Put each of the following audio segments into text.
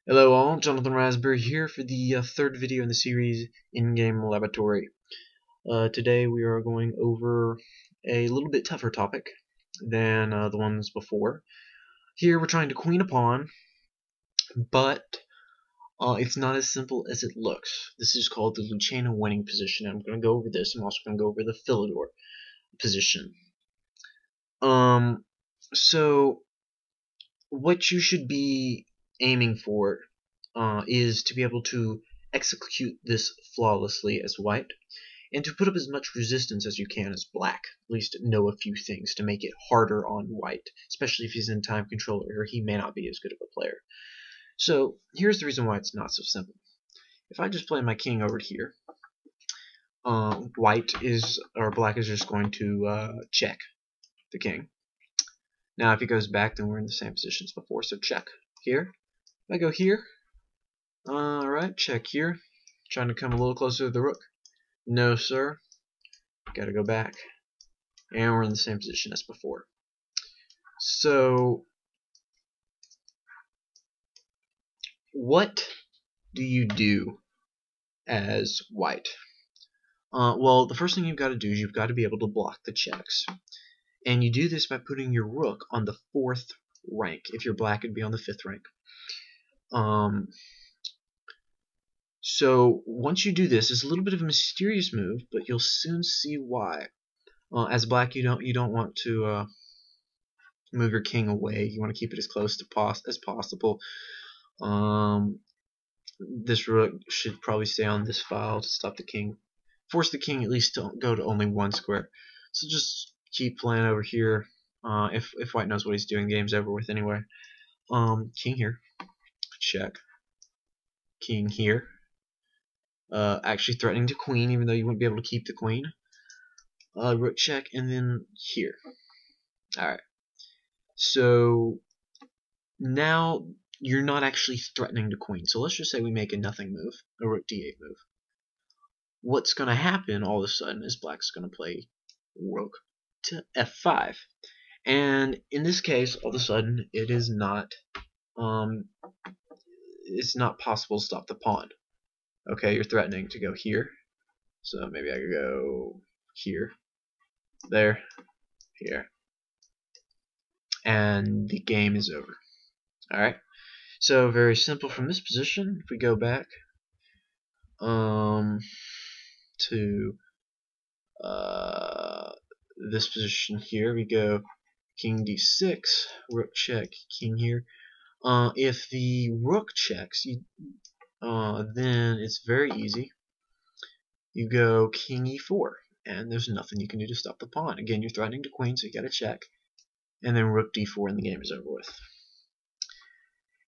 Hello all, Jonathan Raspberry here for the third video in the series Endgame Laboratory. Today we are going over a little bit tougher topic than the ones before. Here we're trying to queen a pawn, but it's not as simple as it looks. This is called the Lucena winning position. I'm going to go over this. I'm also going to go over the Philidor position. So what you should be aiming for is to be able to execute this flawlessly as white, and to put up as much resistance as you can as black. At least know a few things to make it harder on white, especially if he's in time control or he may not be as good of a player. So here's the reason why it's not so simple. If I just play my king over here, black is just going to check the king. Now if he goes back, then we're in the same position as before, so check here. If I go here, alright, check here. Trying to come a little closer to the rook. No, sir. Gotta go back. And we're in the same position as before. So, what do you do as white? Well, the first thing you've got to do is you've got to be able to block the checks. And you do this by putting your rook on the 4th rank. If you're black, it'd be on the 5th rank. So once you do this, it's a little bit of a mysterious move, but you'll soon see why. As black, you don't want to move your king away. You want to keep it as close to as possible. This rook should probably stay on this file to stop the king. Force the king at least to go to only one square. So just keep playing over here. If white knows what he's doing, the game's over with anyway. King here, check. King here. Actually threatening to queen, even though you wouldn't be able to keep the queen. Rook check, and then here. Alright. So now you're not actually threatening the queen. So let's just say we make a nothing move, a rook d8 move. What's going to happen all of a sudden is black's going to play rook to f5. And in this case, all of a sudden, it is not it's not possible to stop the pawn. Okay, you're threatening to go here. So maybe I could go here, there, here. And the game is over. Alright, so very simple from this position. If we go back to this position here, we go king d6, rook check, king here. If the rook checks, then it's very easy. You go king e4, and there's nothing you can do to stop the pawn. Again, you're threatening the queen, so you gotta check. And then rook d4, and the game is over with.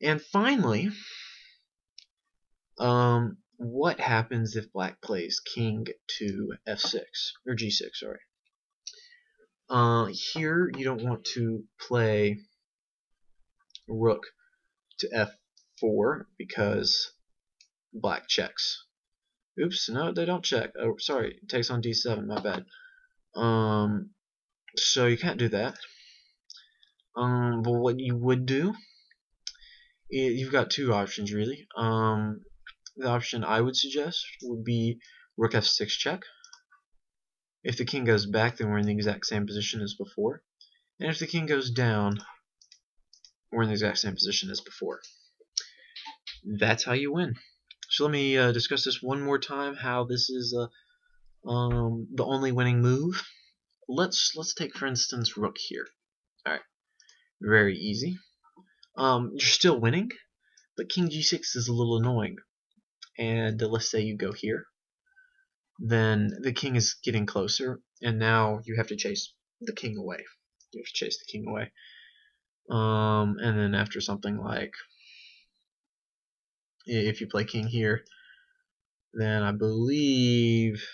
And finally, what happens if black plays king to f6, or g6, sorry. Here, you don't want to play rook to f4 because black checks. Oops, no, they don't check. Oh, sorry, it takes on d7, my bad. So you can't do that. But what you would do, you've got two options really. The option I would suggest would be rook f6 check. If the king goes back, then we're in the exact same position as before. And if the king goes down, we're in the exact same position as before. That's how you win. So let me discuss this one more time, how this is the only winning move. Let's take, for instance, rook here. Alright, very easy. You're still winning, but king g6 is a little annoying. And let's say you go here, then the king is getting closer, and now you have to chase the king away. You have to chase the king away. And then after something like, if you play king here, then I believe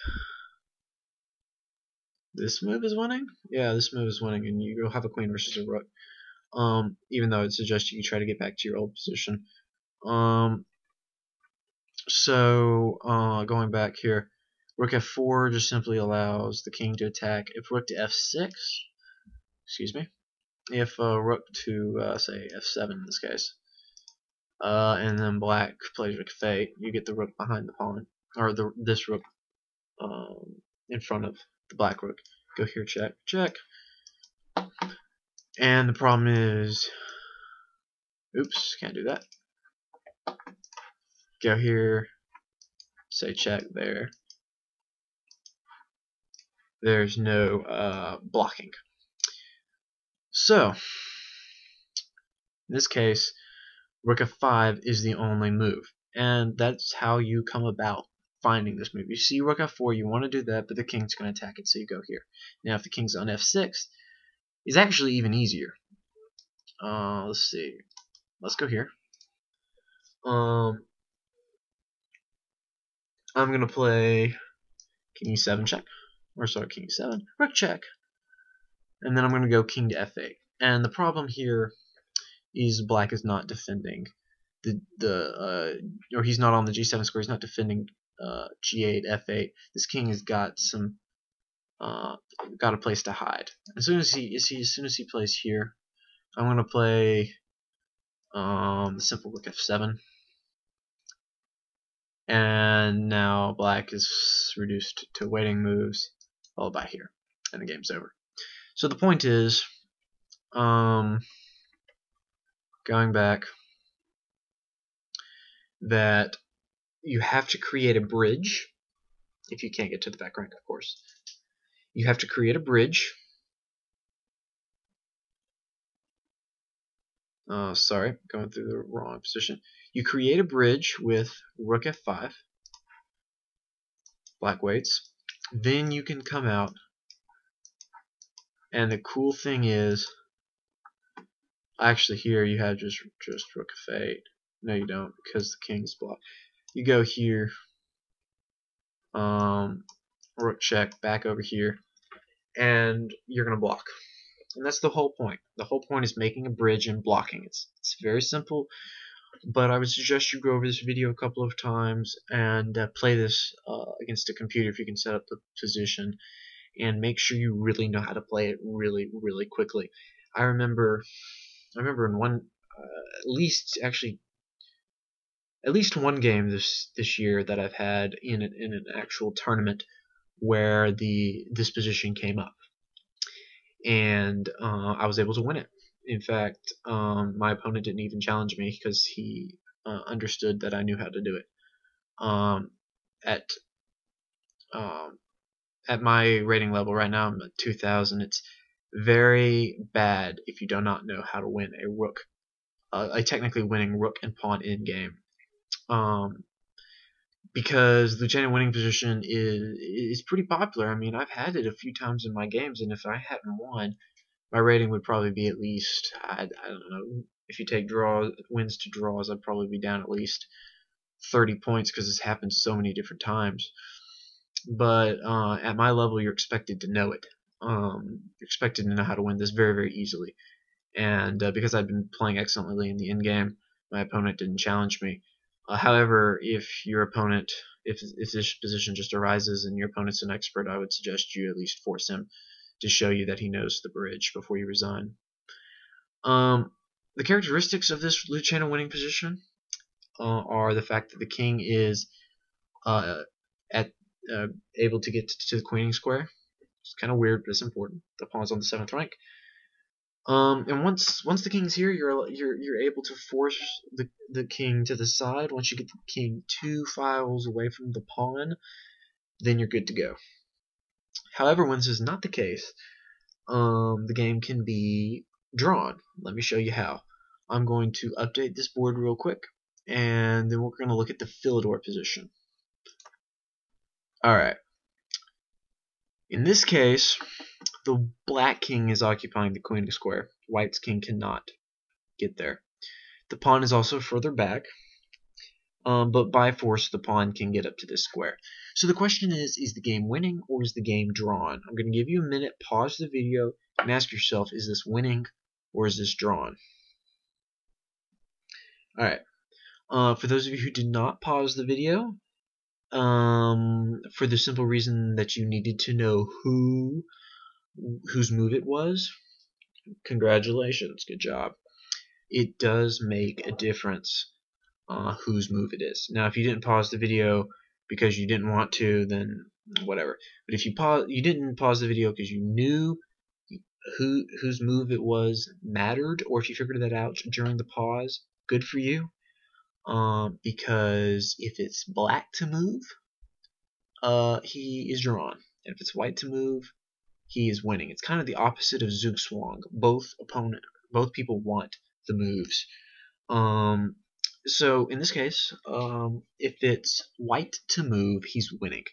this move is winning? Yeah, this move is winning, and you'll have a queen versus a rook. Even though it suggests you try to get back to your old position. Going back here, rook f4 just simply allows the king to attack. If rook to f6, excuse me, if rook to say f7 in this case, and then black plays rook f8. You get the rook behind the pawn, or this rook in front of the black rook. Go here, check, check. And the problem is, oops, can't do that. Go here, say check there. There's no blocking. So, in this case, rook f5 is the only move, and that's how you come about finding this move. You see rook f4, you want to do that, but the king's going to attack it, so you go here. Now if the king's on f6, it's actually even easier. Let's see. Let's go here. I'm going to play king e7 check, or sorry, king e7, rook check, and then I'm going to go king to f8. And the problem here is black is not defending or he's not on the g7 square. He's not defending g8, f8. This king has got some got a place to hide. As soon as he plays here, I'm gonna play the simple rook f7, and now black is reduced to waiting moves, followed by here, and the game's over. So the point is, going back, that you have to create a bridge. If you can't get to the back rank, of course, you have to create a bridge. Sorry, going through the wrong position. You create a bridge with rook f5. Black waits. Then you can come out, and the cool thing is, actually here you have just rook f8. No, you don't, because the king's blocked. You go here, rook check, back over here, and you're gonna block. And that's the whole point. The whole point is making a bridge and blocking. It's very simple, but I would suggest you go over this video a couple of times and play this against a computer if you can set up the position, and make sure you really know how to play it really quickly. I remember in one at least one game this year that I've had in an actual tournament where this position came up, and I was able to win it. In fact, my opponent didn't even challenge me because he understood that I knew how to do it. At my rating level right now, I'm at 2000. It's very bad if you do not know how to win a rook, a technically winning rook and pawn in game. Because the Lucena winning position is pretty popular. I mean, I've had it a few times in my games, and if I hadn't won, my rating would probably be at least, I don't know, if you take wins to draws, I'd probably be down at least 30 points because it's happened so many different times. But at my level, you're expected to know it. You're expected to know how to win this very easily. And because I've been playing excellently in the endgame, my opponent didn't challenge me. However, if this position just arises and your opponent's an expert, I would suggest you at least force him to show you that he knows the bridge before you resign. The characteristics of this Lucena winning position are the fact that the king is able to get to the queening square. It's kind of weird, but it's important. The pawn's on the 7th rank. And once the king's here, you're able to force the king to the side. Once you get the king 2 files away from the pawn, then you're good to go. However, when this is not the case, the game can be drawn. Let me show you how. I'm going to update this board real quick, and then we're going to look at the Philidor position. Alright. In this case, the black king is occupying the queening square. White's king cannot get there. The pawn is also further back, but by force the pawn can get up to this square. So the question is the game winning or is the game drawn? I'm going to give you a minute, pause the video, and ask yourself, is this winning or is this drawn? Alright, for those of you who did not pause the video, for the simple reason that you needed to know whose move it was, congratulations, good job. It does make a difference whose move it is. Now, if you didn't pause the video because you didn't want to, then whatever. But if you didn't pause the video because you knew whose move it was mattered, or if you figured that out during the pause, good for you. Because if it's black to move, he is drawn, and if it's white to move, he is winning. It's kind of the opposite of Zugzwang. Both people want the moves. So in this case, if it's white to move, he's winning.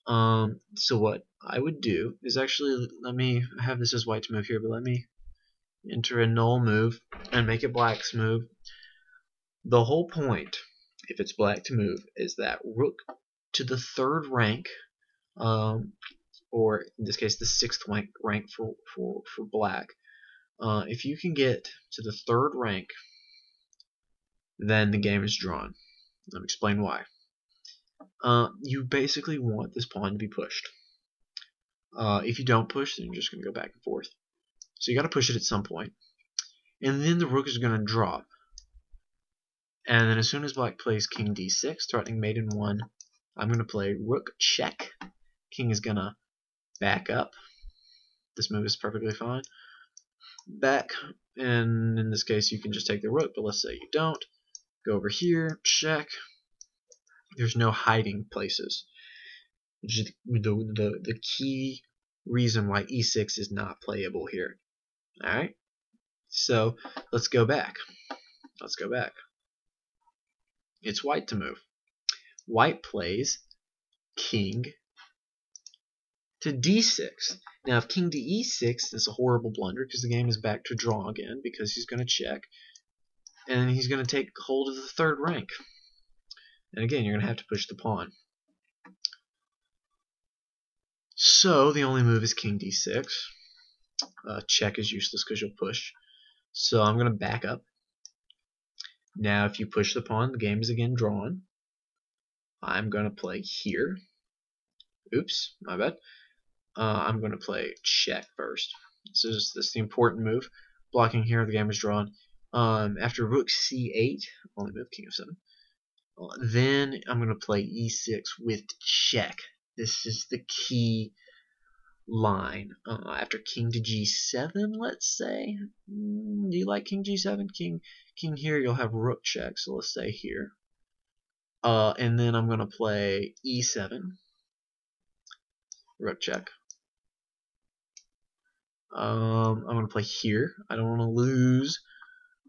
So what I would do is actually, let me have this as white to move here, but let me enter a null move and make it black's move. The whole point, if it's black to move, is that rook to the 3rd rank, or in this case the 6th rank for black. If you can get to the 3rd rank, then the game is drawn. Let me explain why. You basically want this pawn to be pushed. If you don't push, then you're just going to go back and forth. So you got to push it at some point. And then the rook is going to drop. And then as soon as black plays king d6, threatening mate in 1, I'm going to play rook check. King is going to back up. This move is perfectly fine. Back, and in this case you can just take the rook, but let's say you don't. Go over here, check. There's no hiding places. Which is the key reason why e6 is not playable here. Alright? So let's go back. It's white to move. White plays king to d6. Now if king to e6 is a horrible blunder because the game is back to draw again because he's going to check. And he's going to take hold of the 3rd rank. And again, you're going to have to push the pawn. So the only move is king d6. Check is useless because you'll push. So I'm going to back up. Now if you push the pawn, the game is again drawn. I'm going to play here. Oops, my bad. I'm going to play check first. This is the important move. Blocking here, the game is drawn. After rook c8, only move king of 7. Then I'm going to play e6 with check. This is the key line. After king to g7, let's say. Do you like king g7? King here, you'll have rook check, so let's say here. And then I'm going to play e7. Rook check. I'm going to play here. I don't want to lose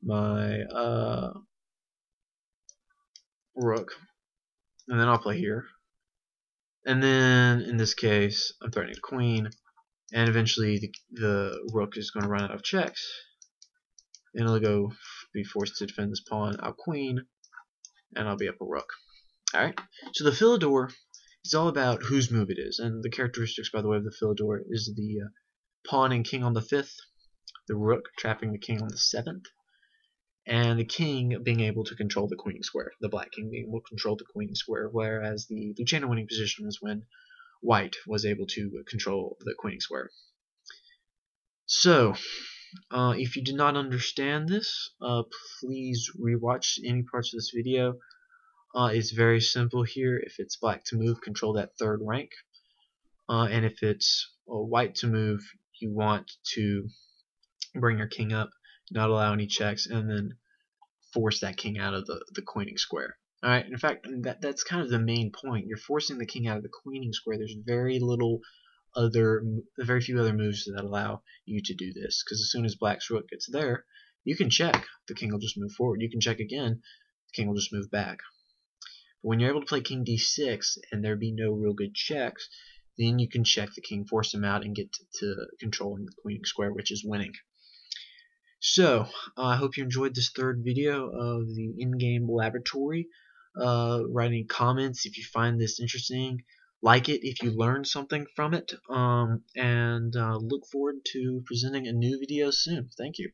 my rook. And then I'll play here. And then, in this case, I'm threatening the queen. And eventually the rook is going to run out of checks. And it'll be forced to defend this pawn out queen. And I'll be up a rook. Alright, so the Philidor is all about whose move it is. And the characteristics, by the way, of the Philidor is the pawn and king on the 5th. The rook trapping the king on the 7th. And the king being able to control the queen square. The black king being able to control the queen square, whereas the Lucena winning position was when white was able to control the queen square. So, if you did not understand this, please rewatch any parts of this video. It's very simple here. If it's black to move, control that 3rd rank. And if it's white to move, you want to bring your king up, not allow any checks, and then force that king out of the queening square. Alright, in fact, that's kind of the main point. You're forcing the king out of the queening square. There's very few other moves that allow you to do this, because as soon as black's rook gets there, you can check. The king will just move forward. You can check again. The king will just move back. But when you're able to play king d6 and there be no real good checks, then you can check the king, force him out, and get to controlling the queening square, which is winning. So, I hope you enjoyed this 3rd video of the Endgame laboratory. Write any comments if you find this interesting. Like it if you learned something from it. And look forward to presenting a new video soon. Thank you.